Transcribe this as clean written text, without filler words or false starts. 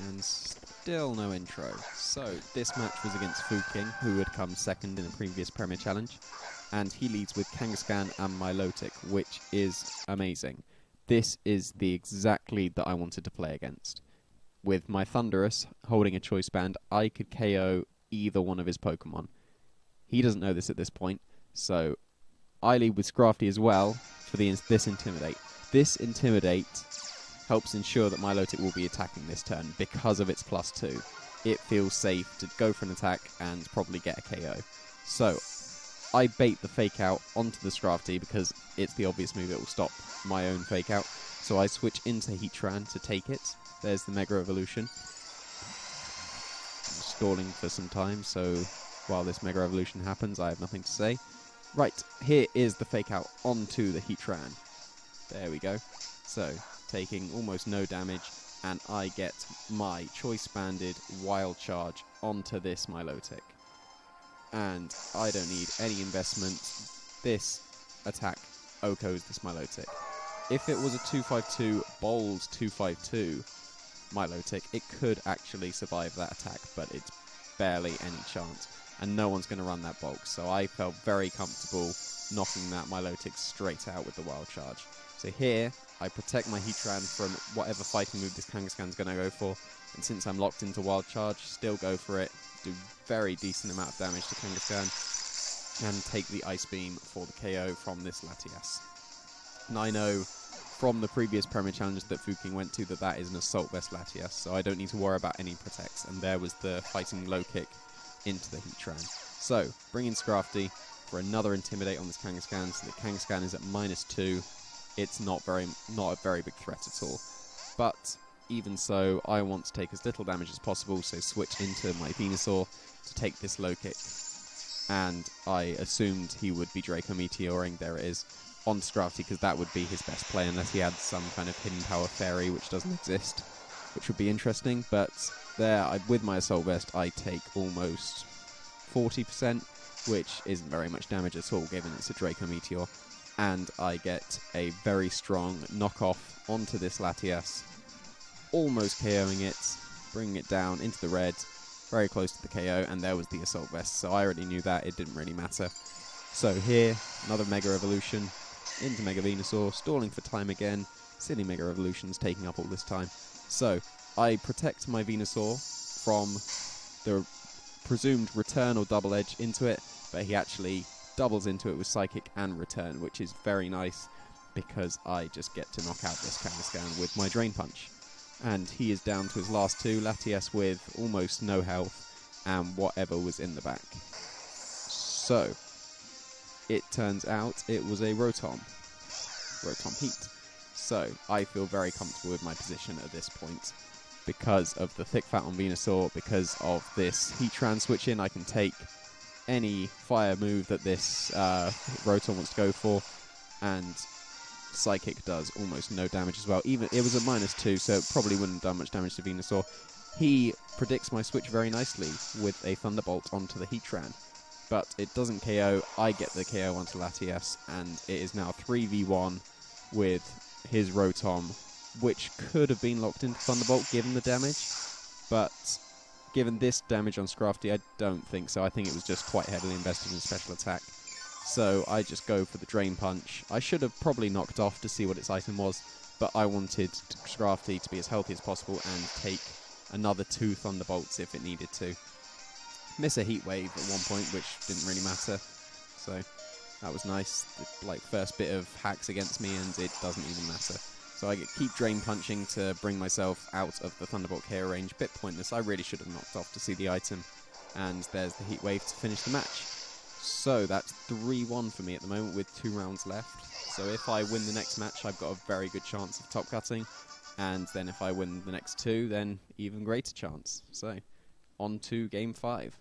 And still no intro. So, this match was against Foodking, who had come second in a previous Premier Challenge. And he leads with Kangaskhan and Milotic, which is amazing. This is the exact lead that I wanted to play against. With my Thunderous holding a choice band, I could KO either one of his Pokemon. He doesn't know this at this point, so I lead with Scrafty as well for this Intimidate. This Intimidate helps ensure that Milotic will be attacking this turn because of its +2. It feels safe to go for an attack and probably get a KO. So, I bait the Fake Out onto the Scrafty because it's the obvious move, it will stop my own Fake Out. So I switch into Heatran to take it. There's the Mega Evolution. I'm stalling for some time, so while this Mega Evolution happens, I have nothing to say. Right, here is the Fake Out onto the Heatran. There we go. So, taking almost no damage, and I get my Choice Banded Wild Charge onto this Milotic. And I don't need any investment. This attack OHKOs this Milotic. If it was a 252 bold 252 Milotic, it could actually survive that attack, but it's barely any chance. And no one's going to run that bulk, so I felt very comfortable knocking that Milotic straight out with the Wild Charge. So here, I protect my Heatran from whatever fighting move this Kangaskhan's going to go for, and since I'm locked into Wild Charge, still go for it, do very decent amount of damage to Kangaskhan, and take the Ice Beam for the KO from this Latias. And I know from the previous Premier Challenge that Foodking went to that is an Assault Vest Latias, so I don't need to worry about any protects, and there was the Fighting Low Kick into the Heatran. So, bring in Scrafty for another Intimidate on this Kangaskhan, so the Kangaskhan is at -2. It's not a very big threat at all. But even so, I want to take as little damage as possible, so switch into my Venusaur to take this low kick. And I assumed he would be Draco Meteoring, there it is, on Scrafty, because that would be his best play, unless he had some kind of hidden power fairy, which doesn't exist, which would be interesting. But there, with my Assault Vest, I take almost 40%, which isn't very much damage at all, given it's a Draco Meteor. And I get a very strong knockoff onto this Latias, almost KOing it, bringing it down into the red, very close to the KO, and there was the Assault Vest, so I already knew that, it didn't really matter. So here, another Mega Evolution into Mega Venusaur, stalling for time again, silly Mega Evolutions taking up all this time. So, I protect my Venusaur from the presumed return or double edge into it, but he actually doubles into it with Psychic and Return, which is very nice because I just get to knock out this Kangaskhan with my Drain Punch. And he is down to his last two, Latias with almost no health and whatever was in the back. So, it turns out it was a Rotom Heat. So, I feel very comfortable with my position at this point because of the Thick Fat on Venusaur, because of this Heatran switch in, I can take any fire move that this Rotom wants to go for, and Psychic does almost no damage as well. Even it was a -2, so it probably wouldn't have done much damage to Venusaur. He predicts my switch very nicely with a Thunderbolt onto the Heatran, but it doesn't KO. I get the KO onto Latias, and it is now 3v1 with his Rotom, which could have been locked into Thunderbolt given the damage, but given this damage on Scrafty, I don't think so. I think it was just quite heavily invested in special attack. So I just go for the Drain Punch. I should have probably knocked off to see what its item was, but I wanted Scrafty to be as healthy as possible and take another 2 Thunderbolts if it needed to. Miss a Heat Wave at one point, which didn't really matter. So that was nice. The, first bit of hacks against me, and it doesn't even matter. So I keep Drain Punching to bring myself out of the Thunderbolt KO range. Bit pointless. I really should have knocked off to see the item. And there's the Heat Wave to finish the match. So that's 3-1 for me at the moment with 2 rounds left. So if I win the next match, I've got a very good chance of top cutting. And then if I win the next 2, then even greater chance. So on to Game 5.